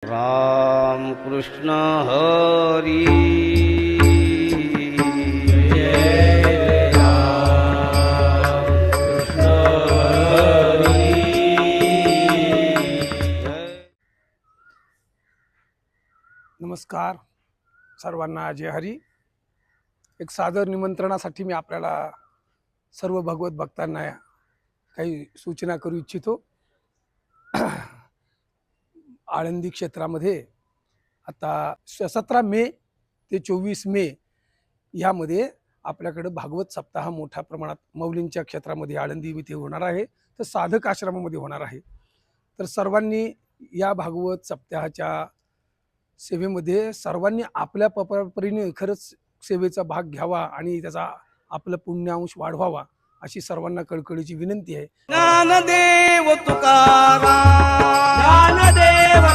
राम कृष्ण हरी जय राम कृष्ण हरी नमस्कार सर्वांना जय हरी. एक सादर निमंत्रणासाठी मी आपल्याला सर्व भगवत भक्तांना काही सूचना करू इच्छितो. आळंदी क्षेत्रामध्ये आता 17 मे ते 24 मे यामध्ये आपल्याकडे भागवत सप्ताह मोठ्या प्रमाणात मौलींच्या क्षेत्रामध्ये आळंदी येथे होणार आहे, तर साधक आश्रमामध्ये होणार आहे. तर सर्वांनी या भागवत सप्ताहाच्या सेवेमध्ये सर्वांनी आपल्या परीने खरंच सेवेचा भाग घ्यावा आणि त्याचा आपलं पुण्यांश वाढवावा अशी सर्वांना कळकळीची विनंती आहे. ज्ञानदेव तुकाराम ज्ञानदेव